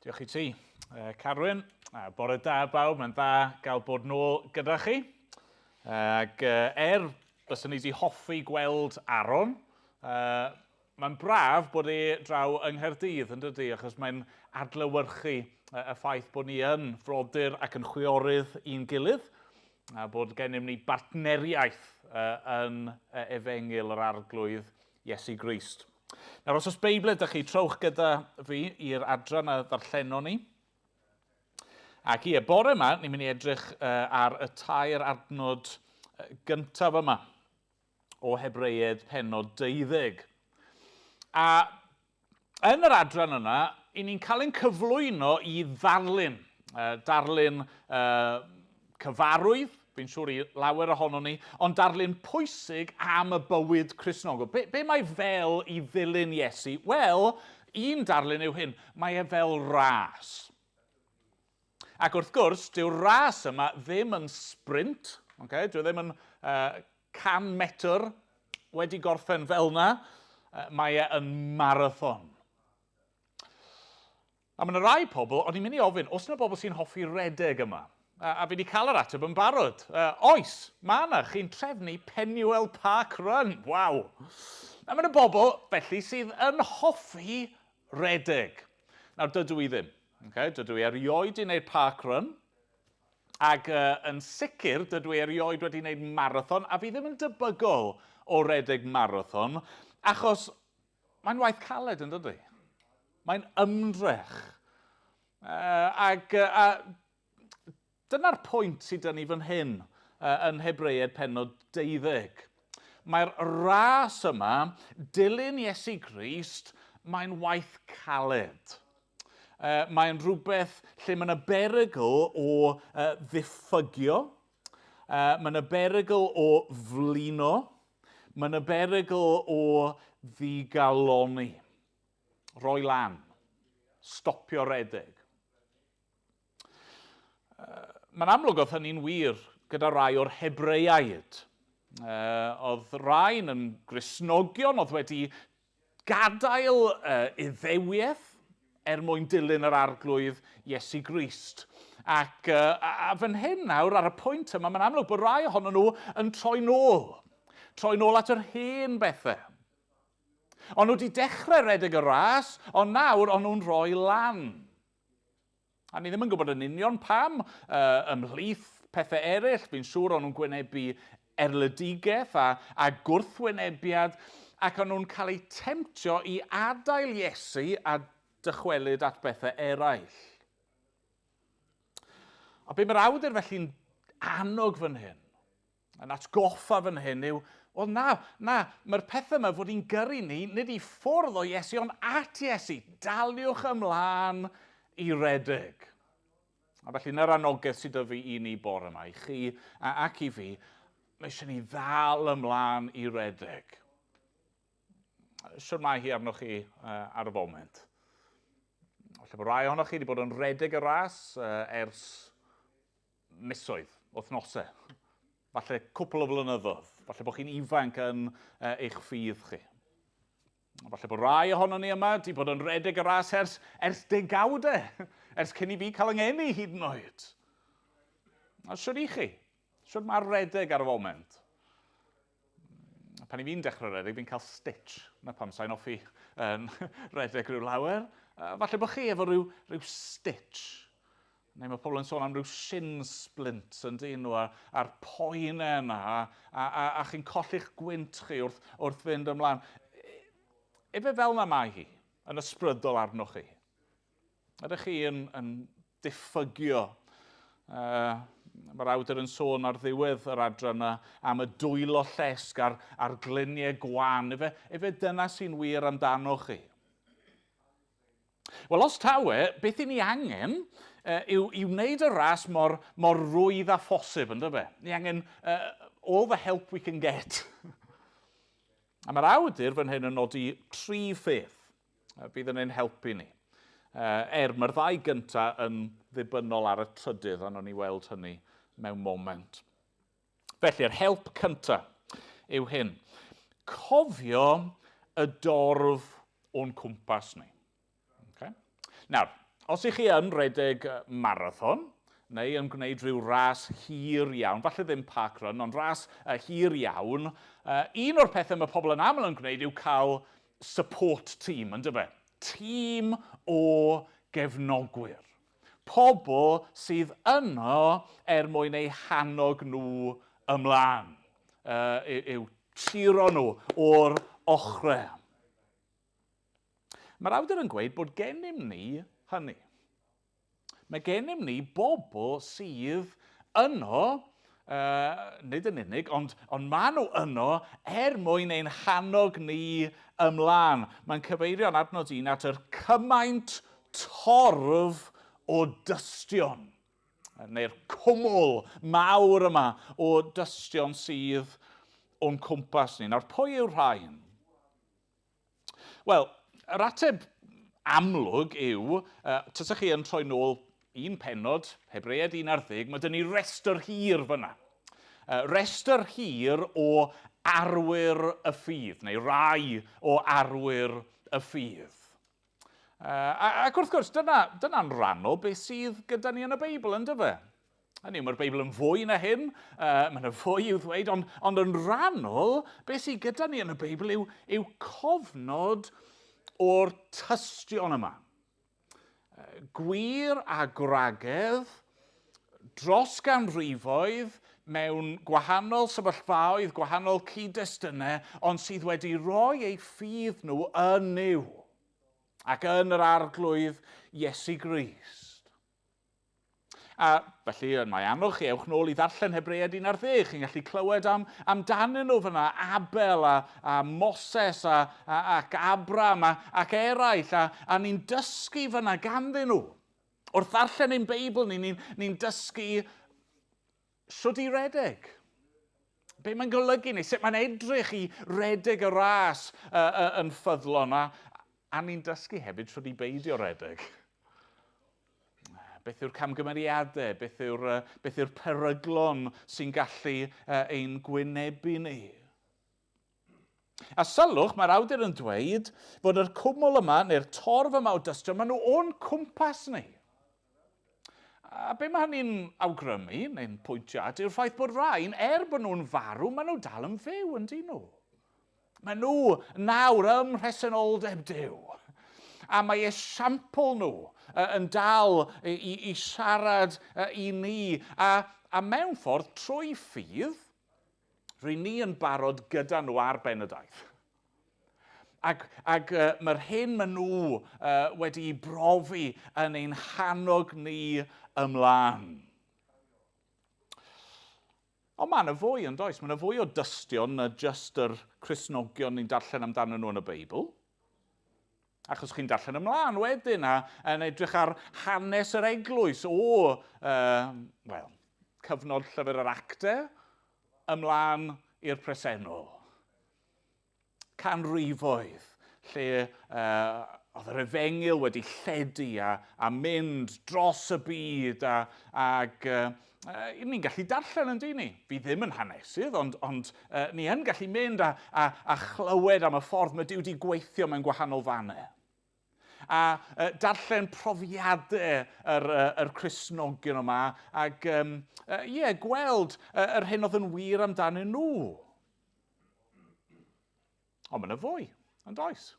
Diolch i ti, Carwyn. Bore da bawb, mae'n dda gael bod nôl gyda chi. Byswn ni wedi hoffi gweld Aron, mae'n braf bod draw yng Nghaerdydd, yn dydy, achos mae'n adlewyrchu y ffaith bod ni yn frodyr ac yn chwiorydd i'n gilydd, a bod gennym ni bartneriaeth yn efengil yr arglwydd Iesu Grist. Nawr, os oes Beibl ydych chi, trowch gyda fi i'r adran a ddarllenon ni. Ac bore yma, ni'n mynd i edrych ar y tair adnod gyntaf yma o Hebreaid pennod 12. A yn yr adran yna, ni'n cael ein cyflwyno i ddarlun. Darlun cyfarwydd, fi'n siŵr i lawer ohono ni, ond darlun pwysig am y bywyd Cristnogol. Be mae fel i ddilyn Iesu? Wel, un darlun yw hyn, mae fel ras. Ac wrth gwrs, dyw'r ras yma ddim yn sprint, dyw ddim yn 100 metr wedi gorffen fel yna, mae yn marathon. A mae yna rai pobl, o'n i'n mynd i ofyn, oes yna bobl sy'n hoffi redeg yma? A fi wedi cael yr ateb yn barod. Oes, mae yna, chi'n trefnu Penuel Park Run. Waw! A mae yna bobl, felly, sydd yn hoffi redeg. Nawr, dydw i ddim. Dydw i erioed i wneud Park Run. Ac yn sicr, dydw i erioed wedi wneud marathon, a fi ddim yn debygol o redeg marathon, achos mae'n waith caled yn dydy. Mae'n ymdrech. Dyna'r pwynt sydd dyn ni fan hyn yn Hebreaid pennod 12. Mae'r ras yma, dilyn Iesu Grist, mae'n waith caled. Mae'n rhywbeth lle mae'n berygl o ddiffygio, mae'n berygl o flino, mae'n berygl o ddigaloni, roi lan, stopio redeg. Mae'n amlwg oedd hynny'n wir gyda rai o'r Hebreaid. Oedd rhain yn Gristnogion, oedd wedi gadael iddewiaeth mwyn dilyn yr arglwydd Iesu Grist. Ac fan hyn nawr, ar y pwynt yma, mae'n amlwg bod rai ohonyn nhw yn troi nôl at yr hen bethau. Ond nhw wedi dechrau redeg y ras, ond nawr ond nhw'n rhoi lan. A ni ddim yn gwybod yn union pam, ymhlith pethau eraill, fi'n siŵr o'n nhw'n gwynebu erledigaeth a gwrthwynebiad, ac o'n nhw'n cael eu temtio i adael Iesu a dychwelyd at bethau eraill. A be mae'r awdur felly'n annog fan hyn, yn atgoffa fan hyn yw, wel na, mae'r pethau yma fod i'n gyrru ni, nid i ffwrdd o Iesu, ond at Iesu, daliwch ymlaen i redeg. A felly, yna'r anogaeth sydd â fi i ni bore yma, i chi ac i fi, mae eisiau ni ddal ymlaen i redeg. Siwr mae hi arnoch chi ar y foment. Felly bod rai ohonoch chi wedi bod yn redeg y ras ers misoedd, wythnosau. Falle cwpl o flynyddoedd. Falle bod chi'n ifanc yn eich ffydd chi. Falle bod rai ohono ni yma wedi bod yn redeg y ras ers degawdau, ers cyn i fi cael yng ngeni hyd yn oed. A siwr i chi? Siwr mae'r redeg ar y foment? Pan i fi'n dechrau redeg, fi'n cael stitch. Na pam sa'n offi redeg rhyw lawer. Falle bod chi efo rhyw stitch. Neu mae pobl yn sôn am rhyw shin splint yn dyn nhw a'r poenau yna, a chi'n colli'ch gwynt chi wrth fynd ymlaen. Efe fel yna mae hi, yn ysbrydol arnoch chi? Ydych chi yn diffygio? Mae'r awdur yn sôn ar ddiwedd yr adran yna am y dwylo llesg a'r gliniau gwan. Efe dyna sy'n wir amdano chi? Wel, os tawe, beth i ni angen yw wneud y ras mor rwydd a phosib, ynddo fe? Ni angen all the help we can get. A mae'r awdur fan hyn yn nodi 3 pheth bydd yn ein helpu ni. Mae'r ddau gyntaf yn ddibynnol ar y trydydd, a wnawn ni weld hynny mewn moment. Felly, yr help cyntaf yw hyn. Cofio y dorf o'n cwmpas ni. Nawr, Os ych chi yn redeg marathon, neu yn gwneud rhyw ras hir iawn, falle ddim parkrun, ond ras hir iawn, un o'r pethau mae pobl yn aml yn gwneud yw cael support team, ynddo fe? Tîm o gefnogwyr. Pobl sydd yno mwyn eu hannog nhw ymlaen, i'w tiro nhw o'r ochrau. Mae'r awdur yn gweud bod gennym ni hynny. Mae gennym ni bobl sydd yno, nid yn unig, ond maen nhw yno mwyn ein hannog ni ymlaen. Mae'n cyfeirio'n adnod un at yr cymaint torf o dystion, neu'r cwmwl mawr yma o dystion sydd o'n cwmpas ni. Nawr, pwy yw'r rhain? Wel, yr ateb amlwg yw, tasach chi yn troi nôl un pennod, Hebreaid 11, mae dyn ni restr hir fyna. Restr hir o arwyr y ffydd, neu rai o arwyr y ffydd. Ac wrth gwrs, dyna'n rhannol beth sydd gyda ni yn y Beibl, ynddo fe? Hynny yw, mae'r Beibl yn fwy na hyn, mae'n fwy i'w ddweud, ond yn rhannol, beth sydd gyda ni yn y Beibl yw cofnod o'r tystion yma. Gwir a gwragedd dros ganrifoedd mewn gwahanol sefyllfaoedd, gwahanol cyd-destynau, ond sydd wedi rhoi eu ffydd nhw yn Nuw ac yn yr arglwydd Iesu Grist. A felly, mae annwch chi, ewch nôl i ddarllen Hebreaid 11, chi'n gallu clywed amdanyn nhw fyna, Abel a Moses ac Abram ac eraill, a ni'n dysgu fyna ganddyn nhw. Wrth ddarllen ein Beibl ni'n dysgu shwt i redeg. Be mae'n golygu ni, sut mae'n edrych i redeg y ras yn ffyddlon, a ni'n dysgu hefyd shwt i beidio redeg. Beth yw'r camgymeriadau, beth yw'r peryglon sy'n gallu ein gwynebu ni. A sylwch, mae'r awdur yn dweud fod yr cwmwl yma, neu'r torf yma o dystio, maen nhw o'n cwmpas ni. A be mae hynny'n awgrymu, neu'n pwyntio at, yw'r ffaith bod rhain, bod nhw'n farw, maen nhw dal yn fyw, yndyn nhw. Maen nhw nawr ym mhresenoldeb Duw. A mae esiampl nhw yn dal i siarad i ni. A mewn ffordd, trwy ffydd, rydyn ni yn barod gyda nhw ar ben y daith. Ac mae'r hyn maen nhw wedi brofi yn ein hannog ni ymlaen. Ond mae yna fwy yn does. Mae yna fwy o dystion na just yr Cristnogion ni'n darllen amdano nhw yn y Beibl. Achos chi'n darllen ymlaen wedyn yn edrych ar hanes yr eglwys o cyfnod llyfr yr Actau ymlaen i'r presennol. Canrifoedd, lle oedd yr Efengil wedi lledu a mynd dros y byd ac ni'n gallu darllen yn dyn ni. Fi ddim yn hanesydd, ond ni yn gallu mynd a chlywed am y ffordd mae Duw wedi gweithio mewn gwahanol fannau. A darllen profiadau yr Cristnogion yma ac gweld yr hyn oedd yn wir amdanyn nhw. Ond mae yna fwy, yn does.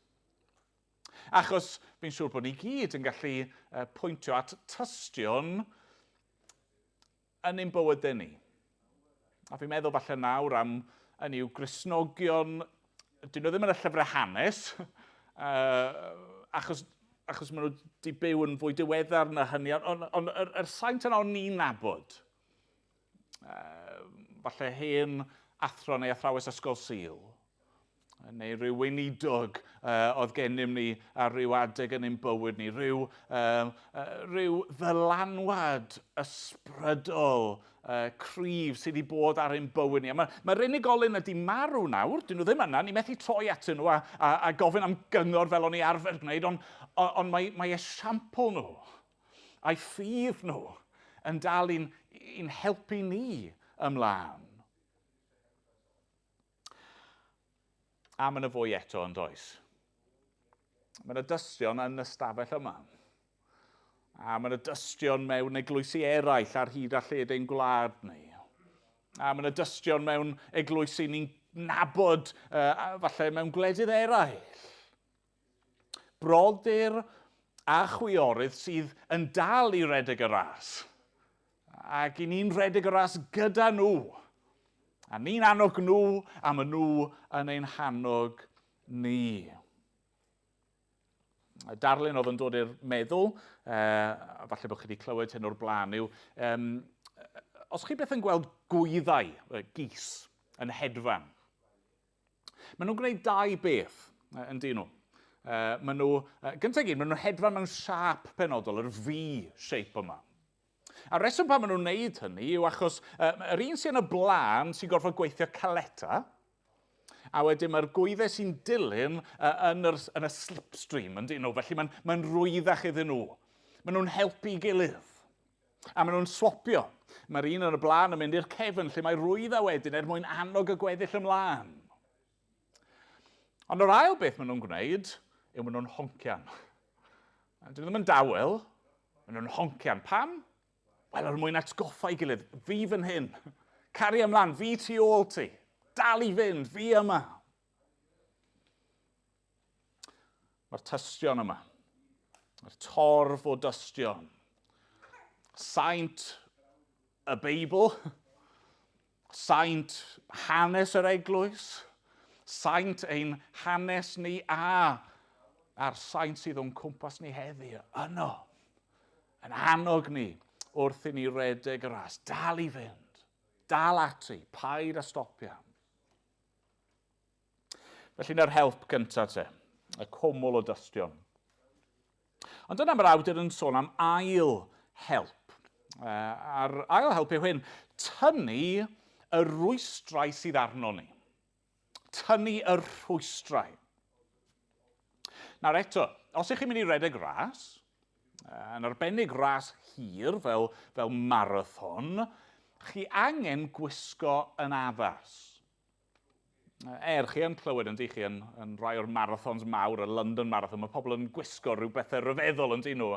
Achos fi'n siŵr bod ni gyd yn gallu pwyntio at tystion yn ein bywydau ni. A fi'n meddwl falle nawr am yn i'w Gristnogion, dyn nhw ddim yn y llyfrau hanes, achos maen nhw wedi byw yn fwy diweddar na hynny, ond yr saint yna o'n ni'n nabod. Falle hen athro neu athrawes ysgol Sul, neu rhyw weinidog oedd gennym ni ar ryw adeg yn ein bywyd ni, ryw ddylanwad ysbrydol, cryf sydd wedi bod ar ein bywyd ni. Mae'r unigolyn ydi marw nawr, dyn nhw ddim yna, ni methu troi atyn nhw a gofyn am gyngor fel o'n i arfer gwneud, ond mae esiampl nhw, a'i ffydd nhw, yn dal i'n helpu ni ymlaen. A mae yna fwy eto yn does. Mae yna dystion yn y stafell yma. A mae yna dystion mewn eglwysi eraill ar hyd a lled ein gwlad ni. A mae yna dystion mewn eglwysi ni'n nabod falle mewn gwledydd eraill. Brodyr a chwiorydd sydd yn dal i redeg y ras. Ac i ni'n redeg y ras gyda nhw. A ni'n annog nhw a maen nhw yn ein hannog ni. Darlun oedd yn dod i'r meddwl, falle bod chi wedi clywed hyn o'r blaen, yw os chi beth yn gweld gwyddau, gys, yn hedfan, maen nhw'n gwneud dau beth yn dyn nhw. Gyntaf gyd, maen nhw'n hedfan mewn siap penodol, yr V-shape yma. A reswm pan maen nhw'n gwneud hynny yw achos yr un sy'n y blaen sy'n gorfod gweithio caleta, a wedyn mae'r gwyddau sy'n dilyn yn y slipstream, yn dyn nhw, felly mae'n rwyddach iddyn nhw. Maen nhw'n helpu gilydd, a maen nhw'n swopio. Mae'r un yn y blaen yn mynd i'r cefn lle mae rwyddau wedyn mwyn annog y gweddill ymlaen. Ond yr ail beth maen nhw'n gwneud yw maen nhw'n honcian. Dyn nhw ddim yn dawel, maen nhw'n honcian. Pam? Wel, er mwyn atgoffa i gilydd, fi fan hyn, caru ymlaen, fi tu ôl ti. Dal i fynd, fi yma. Mae'r tystion yma. Mae'r torf o dystion. Saint y Beibl. Saint hanes yr eglwys. Saint ein hanes ni a'r saint sydd o'n cwmpas ni heddiw. Yno. Yn annog ni wrth i ni redeg y ras. Dal i fynd. Dal ati. Paid a stopio. Felly na'r help gyntaf te, y cwmwl o dystion. Ond dyna mae'r awdur yn sôn am ail help. A'r ail help yw hyn, tynnu y rwystrau sydd arno ni. Tynnu y rwystrau. Nawr eto, os ych chi'n mynd i redeg ras, yn arbennig ras hir fel marathon, chi angen gwisgo yn addas. Chi yn clywed yn chi yn rhai o'r marathons mawr, y London Marathon, mae pobl yn gwisgo rhyw bethau ryfeddol yn dyn nhw.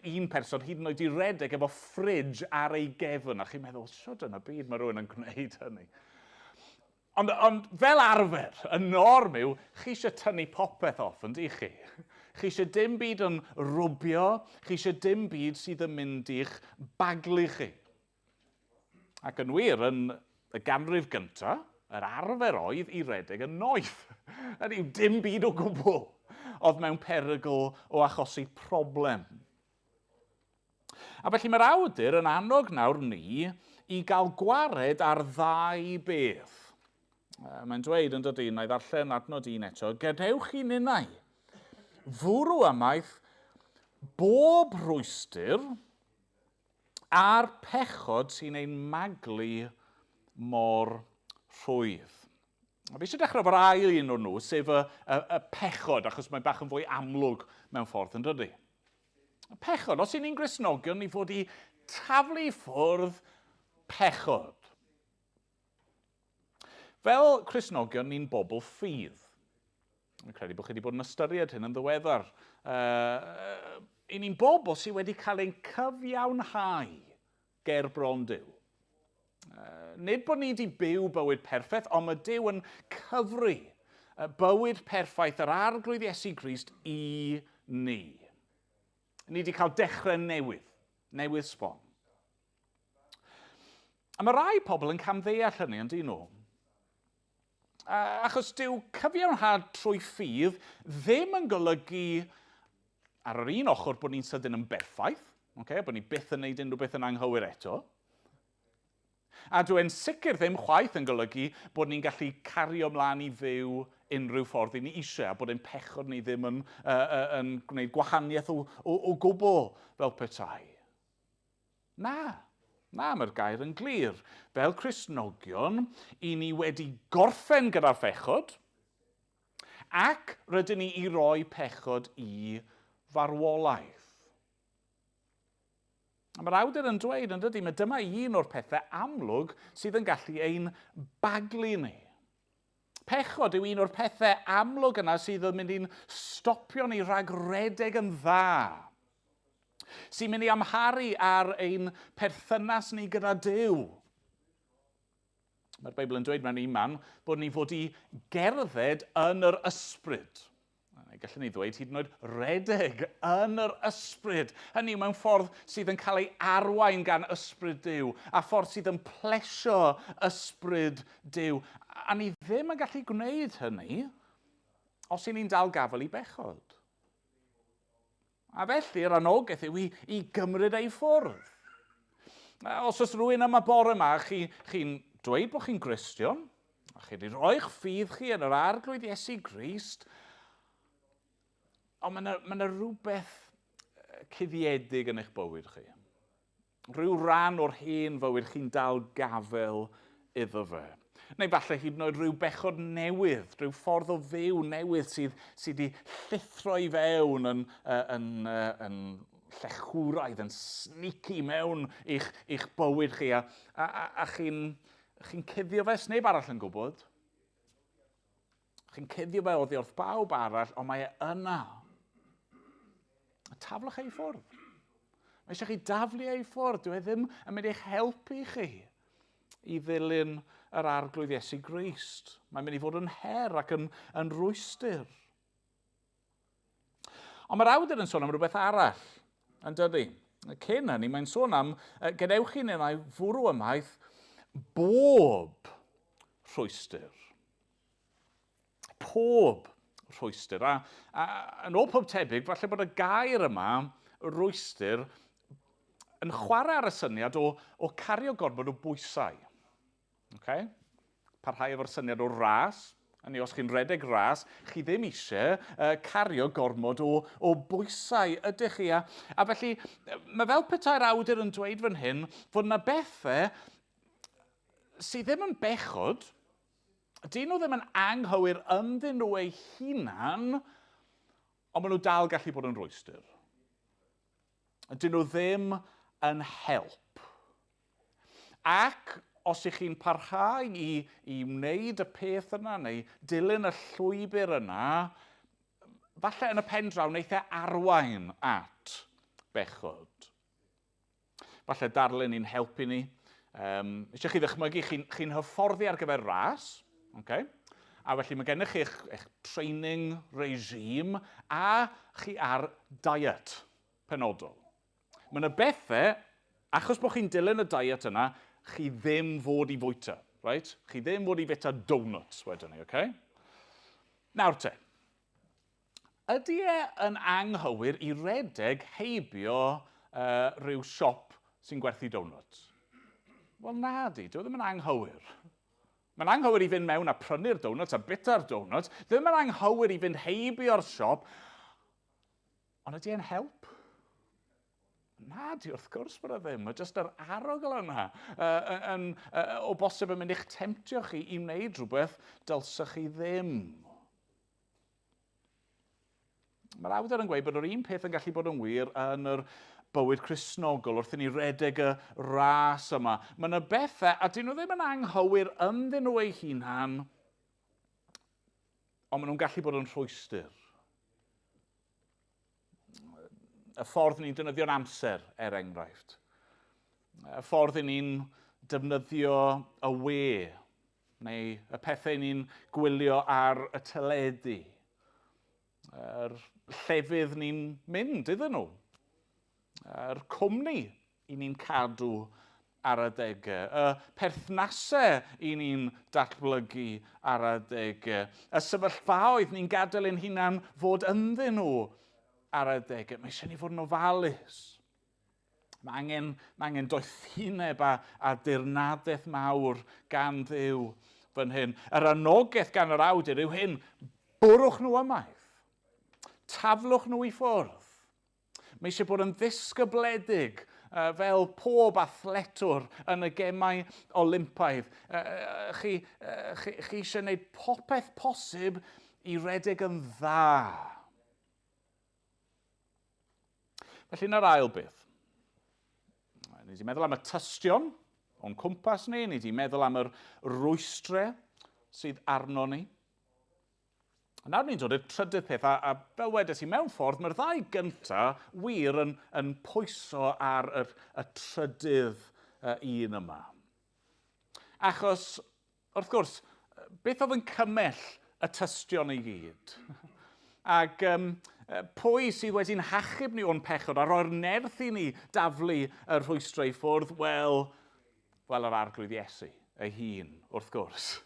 Un person hyd yn oed i redeg efo ffridge ar ei gefn, a chi'n meddwl, siwt yn y byd mae rhywun yn gwneud hynny. Ond fel arfer, y norm yw, chi eisiau tynnu popeth off yn chi. Chi eisiau dim byd yn rwbio, chi eisiau dim byd sydd yn mynd i'ch baglu chi. Ac yn wir, yn y ganrif gyntaf, yr arfer oedd i redeg yn noeth. Hynny yw dim byd o gwbl oedd mewn perygl o achosi problem. A felly mae'r awdur yn annog nawr ni i gael gwared ar ddau beth. Mae'n dweud yn dod un, neu ddarllen adnod un eto, gadewch i ninnau, fwrw ymaith bob rwystyr a'r pechod sy'n ein maglu mor rhwydd. Fi eisiau dechrau fo'r ail un o'n nhw, sef y pechod, achos mae'n bach yn fwy amlwg mewn ffordd yn dydy. Y pechod, os y'n ni'n Gristnogion, ni fod i taflu ffwrdd pechod. Fel Cristnogion, ni'n bobl ffydd. Dwi'n credu bod chi wedi bod yn ystyried hyn yn ddiweddar. Ni'n bobl sydd wedi cael ein cyfiawnhau ger bron Duw. Nid bod ni wedi byw bywyd perffaith, ond mae Duw yn cyfru bywyd perffaith yr arglwydd Iesu Grist i ni. Ni wedi cael dechrau newydd sbon. A mae rai pobl yn camddeall hynny yn dyn nhw. Achos dyw cyfiawnhad trwy ffydd ddim yn golygu ar yr un ochr bod ni'n sydyn yn berffaith, bod ni byth yn gwneud unrhyw beth yn anghywir eto. A dwi'n sicr ddim chwaith yn golygu bod ni'n gallu cario ymlaen i fyw unrhyw ffordd i ni eisiau, a bod ein pechod ni ddim yn gwneud gwahaniaeth o gwbl fel petai. Na, mae'r gair yn glir. Fel Cristnogion, i ni wedi gorffen gyda'r pechod, ac rydyn ni i roi pechod i farwolaeth. A mae'r awdur yn dweud yn dydy, mae dyma un o'r pethau amlwg sydd yn gallu ein baglu ni. Pechod yw un o'r pethau amlwg yna sydd yn mynd i'n stopio ni rhag redeg yn dda. sy'n mynd i amharu ar ein perthynas ni gyda Duw. Mae'r Beibl yn dweud mewn un man bod ni fod i gerdded yn yr ysbryd. Gallwn ni ddweud hyd yn oed redeg yn yr ysbryd. Hynny yw mewn ffordd sydd yn cael ei arwain gan ysbryd Duw, a ffordd sydd yn plesio ysbryd Duw. A ni ddim yn gallu gwneud hynny os i ni'n dal gafel i bechod. A felly'r anogaeth yw i gymryd ei ffwrdd. Os oes rhywun yma bore yma, chi'n dweud bod chi'n Gristion, a chi wedi rhoi'ch ffydd chi yn yr arglwydd Iesu Grist, ond mae yna rhywbeth cuddiedig yn eich bywyd chi. Rhyw ran o'r hen fywyd chi'n dal gafel iddo fe. Neu falle hyd yn oed rhyw bechod newydd, rhyw ffordd o fyw newydd sydd wedi llithro i fewn yn llechwraidd, yn sneaky mewn i'ch bywyd chi. A chi'n cuddio fe, sneb arall yn gwybod. Chi'n cuddio fe oddi wrth bawb arall, ond mae e yna. Taflwch ei ffwrdd. Mae eisiau chi daflu ei ffwrdd. Dyw e ddim yn mynd i'ch helpu chi i ddilyn yr arglwydd Iesu Grist. Mae'n mynd i fod yn her ac yn rwystyr. Ond mae'r awdur yn sôn am rhywbeth arall, yn dydy. Cyn hynny, mae'n sôn am, gadewch chi neu fwrw ymaith, bob rhwystyr. Pob rhwystyr. A yn ôl pob tebyg, falle bod y gair yma, rhwystyr, yn chwarae ar y syniad o cario gormod o bwysau. Okay? Parhau efo'r syniad o ras. Hynny, os chi'n redeg ras, chi ddim eisiau cario gormod o bwysau ydych chi. A felly, mae fel petai'r awdur yn dweud fan hyn, fod yna bethau sydd ddim yn bechod, dyn nhw ddim yn anghywir ynddyn nhw eu hunan, ond maen nhw dal gallu bod yn rwystyr. Dyn nhw ddim yn help. Ac os ych chi'n parhau i wneud y peth yna, neu dilyn y llwybr yna, falle yn y pen draw wneith e arwain at bechod. Falle darlun i'n helpu ni. Eisiau chi ddychmygu chi'n hyfforddi ar gyfer ras, okay? A felly mae gennych chi eich training regime a chi ar diet penodol. Mae yna bethau, achos bod chi'n dilyn y diet yna, chi ddim fod i fwyta, right? Chi ddim fod i fwyta donuts wedyn ni, okay? Nawr te, ydy e yn anghywir i redeg heibio rhyw siop sy'n gwerthu donuts? Wel na di, dyw e ddim yn anghywir. Mae'n anghywir i fynd mewn a prynu'r donuts a bita'r donuts. Ddim yn anghywir i fynd heibio'r siop. Ond ydy e'n help? Na di, wrth gwrs bod e ddim. Mae jyst yr arogl yna o bosib yn mynd i'ch temtio chi i wneud rhywbeth dylsech chi ddim. Mae'r awdur yn gweud bod yr un peth yn gallu bod yn wir yn yr bywyd Cristnogol wrth i ni redeg y ras yma. Mae yna bethau, a dyn nhw ddim yn anghywir ynddyn nhw eu hunan, ond maen nhw'n gallu bod yn rhwystyr. Y ffordd ni'n defnyddio'n amser, enghraifft. Y ffordd ni'n defnyddio y we, neu y pethau ni'n gwylio ar y teledu. Yr llefydd ni'n mynd iddyn nhw. Yr cwmni i ni'n cadw ar adegau, y perthnasau i ni'n datblygu ar adegau, y sefyllfaoedd ni'n gadael ein hunan fod ynddyn nhw ar adegau. Mae eisiau ni fod yn ofalus. Mae angen doethineb a dirnadaeth mawr gan Dduw fan hyn. Yr anogaeth gan yr awdur yw hyn, bwrwch nhw ymaith. Taflwch nhw i ffwrdd. Mae eisiau bod yn ddisgybledig fel pob athletwr yn y gemau Olympaidd. Chi eisiau gwneud popeth posib i redeg yn dda. Felly na'r ail beth. Ni wedi meddwl am y tystion o'n cwmpas ni, ni wedi meddwl am yr rwystrau sydd arno ni. Nawr ni'n dod i'r trydydd peth, a fel wedes i mewn ffordd, mae'r ddau gyntaf wir yn pwyso ar y trydydd un yma. Achos, wrth gwrs, beth oedd yn cymell y tystion i gyd? Ac pwy sydd wedi'n hachub ni o'n pechod a roi'r nerth i ni daflu y rhwystrau ffwrdd? Wel, yr arglwydd Iesu, ei hun, wrth gwrs.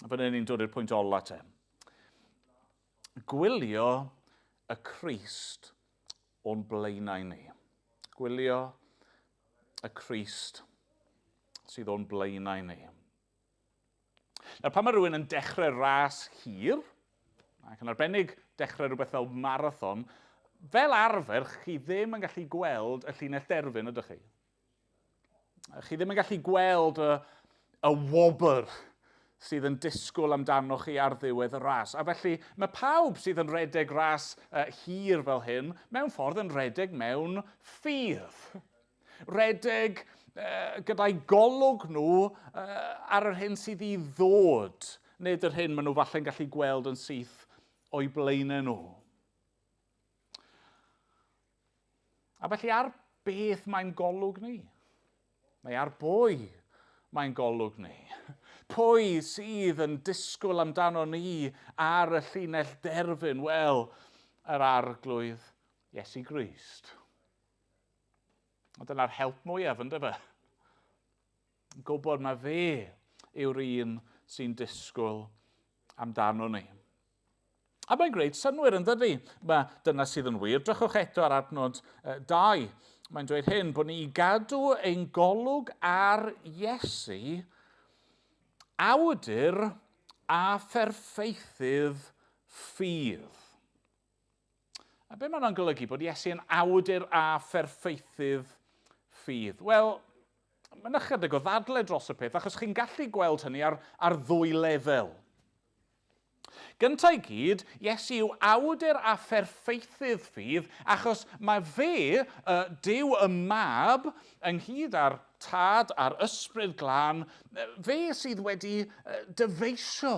Fan hyn ni'n dod i'r pwynt ola te. Gwylio y Crist o'n blaenau ni. Gwylio y Crist sydd o'n blaenau ni. Nawr, pan mae rhywun yn dechrau ras hir, ac yn arbennig dechrau rhywbeth fel marathon, fel arfer, chi ddim yn gallu gweld y llinell derfyn ydych chi. Chi ddim yn gallu gweld y wobr sydd yn disgwyl amdano chi ar ddiwedd y ras. A felly, mae pawb sydd yn redeg ras hir fel hyn, mewn ffordd yn redeg mewn ffydd. Redeg gyda'i golwg nhw ar yr hyn sydd i ddod, nid yr hyn maen nhw falle'n gallu gweld yn syth o'i blaenau nhw. A felly ar beth mae'n golwg ni? Neu ar bwy mae'n golwg ni? Pwy sydd yn disgwyl amdano ni ar y llinell derfyn? Wel, yr arglwydd Iesu Grist. Dyna'r help mwyaf, ynddo fe? Gwybod mae fe yw'r un sy'n disgwyl amdano ni. A mae'n gwneud synwyr yn dydi? Dyna sydd yn wir. Drychwch eto ar adnod 2. Mae'n dweud hyn, bod ni gadw ein golwg ar Iesu, awdur a pherffeithydd ffydd. A be mae'n golygu bod Iesu yn awdur a pherffeithydd ffydd? Wel, mae'n ychydig o ddadlau dros y peth, achos chi'n gallu gweld hynny ar ddwy lefel. Gyntaf i gyd, Iesu yw awdur a pherffeithydd ffydd, achos mae fe, Duw y Mab, ynghyd â'r Tad a'r Ysbryd Glân, fe sydd wedi dyfeisio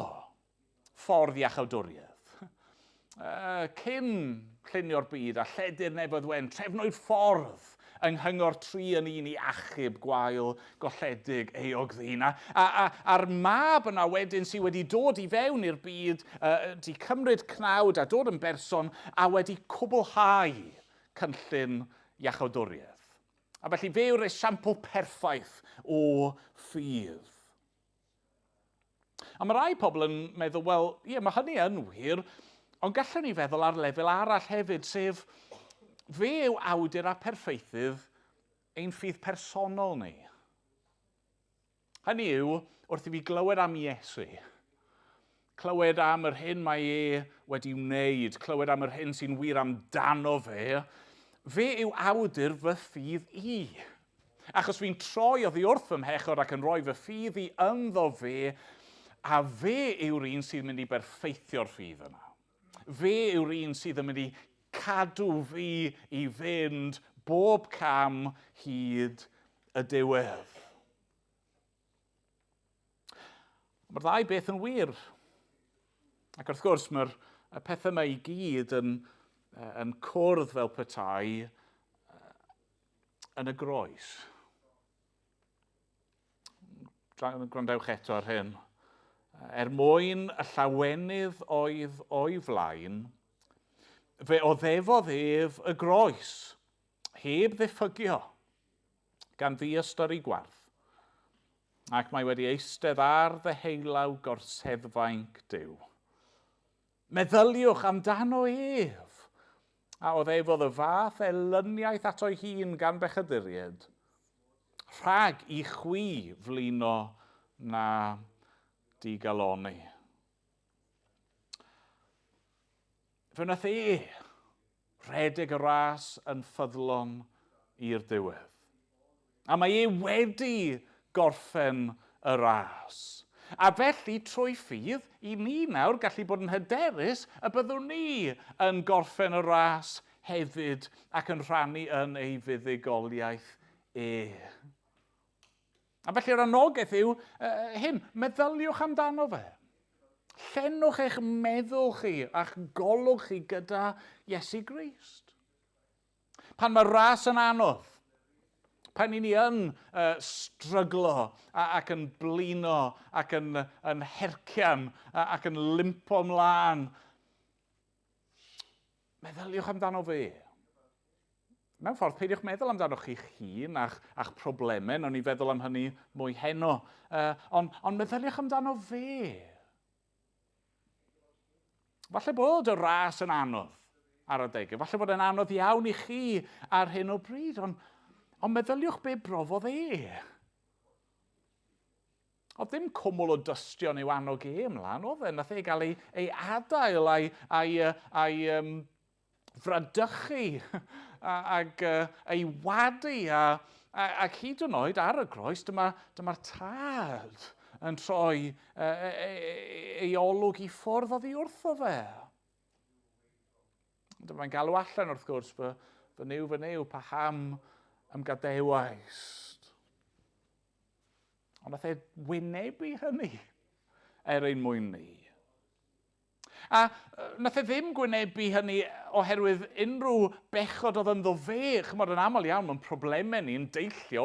ffordd iachawdwriaeth. Cyn llunio'r byd a lledu'r nefoedd wen, trefnwyd ffordd yng nghyngor tri yn un i achub gwael golledig eogddyn. A'r mab yna wedyn sydd wedi dod i fewn i'r byd, di cymryd cnawd a dod yn berson a wedi cwblhau cynllun iachawdwriaeth. A felly fe yw'r esiampl perffaith o ffydd. A mae rai pobl yn meddwl, wel, mae hynny yn wir, ond gallwn ni feddwl ar lefel arall hefyd, sef fe yw awdur a perffaithydd ein ffydd personol ni. Hynny yw, wrth i fi glywed am Iesu, clywed am yr hyn mae wedi wneud, clywed am yr hyn sy'n wir amdano fe yw awdur fy ffydd i. Achos fi'n troi oddi wrth fy mhechod ac yn rhoi fy ffydd i ynddo fe, a fe yw'r un sydd yn mynd i berffeithio'r ffydd yna. Fe yw'r un sydd yn mynd i cadw fi i fynd bob cam hyd y diwedd. Mae'r ddau beth yn wir. Ac wrth gwrs, mae'r pethau yma i gyd yn cwrdd fel petai yn y groes. Gwrandewch eto ar hyn. Mwyn y llawenydd oedd o'i flaen, fe oddefodd ef y groes, heb ddiffygio, gan ddiystod ei gwarth, ac mae wedi eistedd ar ddeheulaw gorseddfainc Duw. Meddyliwch amdano ef, a oddefodd y fath elyniaeth ato'i hun gan bechaduried, rhag i chwi flino na digaloni. Fe wnaeth redeg y ras yn ffyddlon i'r diwedd. A mae wedi gorffen y ras. A felly, trwy ffydd, i ni nawr gallu bod yn hyderus y byddwn ni yn gorffen y ras hefyd ac yn rhannu yn ei fuddugoliaeth A felly'r anogaeth yw hyn, meddyliwch amdano fe. Llenwch eich meddwl chi a'ch golwg chi gyda Iesu Grist. Pan mae ras yn anodd, pan i ni yn stryglo ac yn blino ac yn hercian ac yn limpo mlaen, meddyliwch amdano fe. Mewn ffordd, peidiwch meddwl amdano'ch chi'ch hun a'ch problemau, nawn ni feddwl am hynny mwy heno. Ond meddyliwch amdano fe. Falle bod y ras yn anodd ar adegau. Falle bod yn anodd iawn i chi ar hyn o bryd, ond meddyliwch be brofodd e. Oedd ddim cwmwl o dystion i'w annog e ymlaen, oedd e. Nath e gael ei adael a'i fradychu ac ei wadu ac hyd yn oed ar y groes, dyma'r tad yn troi ei olwg i ffwrdd oddi wrtho fe. Dyma'n galw allan wrth gwrs fy niw paham am gadewais. Ond nath e wynebu hynny ein mwyn ni. A nath e ddim gwynebu hynny oherwydd unrhyw bechod oedd ynddo fe. Chymod, yn aml iawn, mae'n problemau ni'n deillio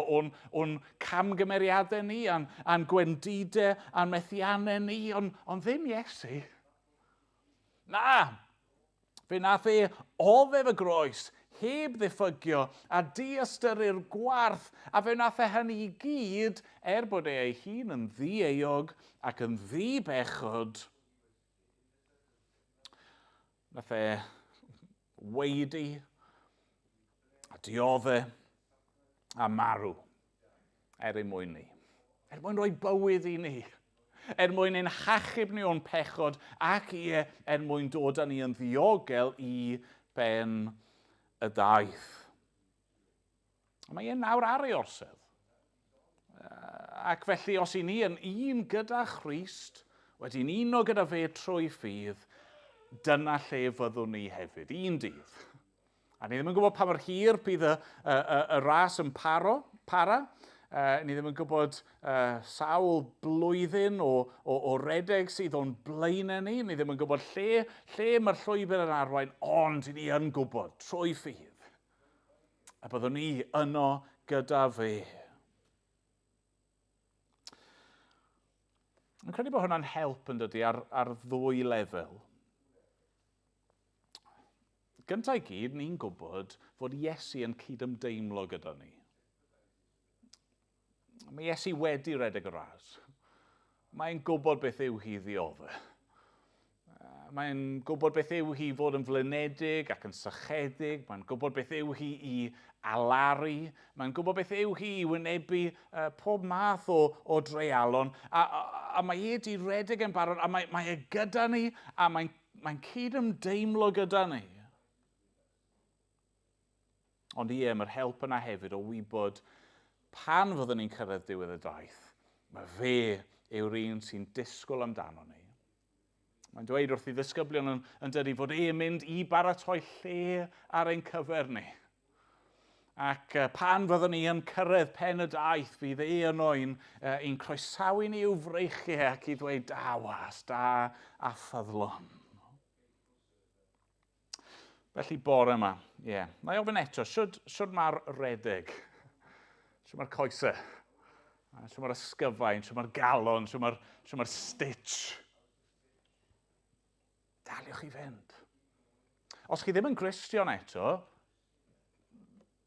o'n camgymeriadau ni, a'n gwendidau, a'n methiannau ni, ond ddim Iesu. Na, fe nath e oddef y groes, heb ddiffygio, a di-ystyru'r gwarth, a fe nath e hynny i gyd, bod ei hun yn ddi-eog ac yn ddi-bechod. Nath e weidu, a dioddau, a marw, ein mwyn ni. Mwyn rhoi bywyd i ni. Mwyn ein hachub ni o'n pechod, ac mwyn dod â ni yn ddiogel i ben y daith. Mae e'n nawr ar ei orsedd. Ac felly, os i ni yn un gyda Christ, wedi'n uno gyda fe trwy ffydd, dyna lle fyddwn ni hefyd, un dydd. A ni ddim yn gwybod pa mor hir bydd y ras yn para. Ni ddim yn gwybod sawl blwyddyn o redeg sydd o'n blaenau ni. Ni ddim yn gwybod lle mae'r llwybr yn arwain, ond ni yn gwybod trwy ffydd. A byddwn ni yno gyda fe. Yn credu bod hwnna'n help yn dydi ar ddwy lefel. Gyntaf i gyd, ni'n gwybod fod Iesu yn cydymdeimlo gyda ni. Mae Iesu wedi redeg y ras. Mae'n gwybod beth yw hi ddioddau. Mae'n gwybod beth yw hi fod yn flinedig ac yn sychedig. Mae'n gwybod beth yw hi i alaru. Mae'n gwybod beth yw hi i wynebu pob math o dreialon. A mae e di redeg yn barod, a mae e gyda ni, a mae'n cydymdeimlo gyda ni. Ond mae'r help yna hefyd o wybod pan fyddwn ni'n cyrraedd diwedd y daith, mae fe yw'r un sy'n disgwyl amdano ni. Mae'n dweud wrth i ddisgyblion yn dydi fod e'n mynd i baratoi lle ar ein cyfer ni. Ac pan fyddwn ni yn cyrraedd pen y daith, fydd yno i'n croesawu ni i'w freichiau ac i ddweud da was, da a ffyddlon. Felly bore yma, na i ofyn eto, siwr mae'r redeg, siwr mae'r coesau, siwr mae'r ysgyfain, siwr mae'r galon, siwr mae'r stitch. Daliwch i fynd. Os chi ddim yn Gristion eto,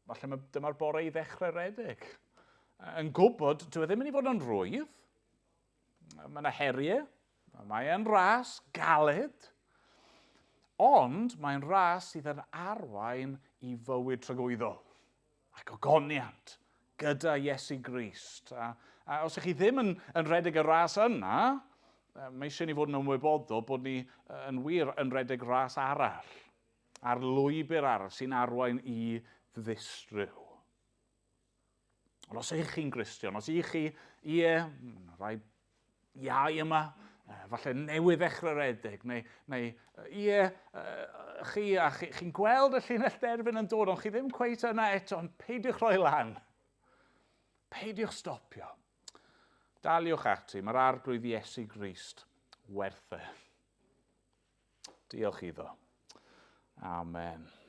falle dyma'r bore i ddechrau redeg. Yn gwybod, dwi ddim yn ei fod yn rwydd. Mae yna heriau, mae e'n ras galed. Ond mae'n ras sydd yn arwain i fywyd tragwyddol ac ogoniant gyda Iesu Grist. A os ych chi ddim yn redeg y ras yna, mae eisiau ni fod yn ymwybodol bod ni yn wir yn redeg ras arall, a'r lwybr arall sy'n arwain i ddistryw. Ond os ych chi'n Gristion, os ych chi, rai iau yma, falle newydd ddechrau redeg, neu chi'n gweld y llinell derfyn yn dod, ond chi ddim cweit yna eto, ond peidiwch rhoi lan. Peidiwch stopio. Daliwch ati, mae'r arglwydd Iesu Grist werth e. Diolch iddo. Amen.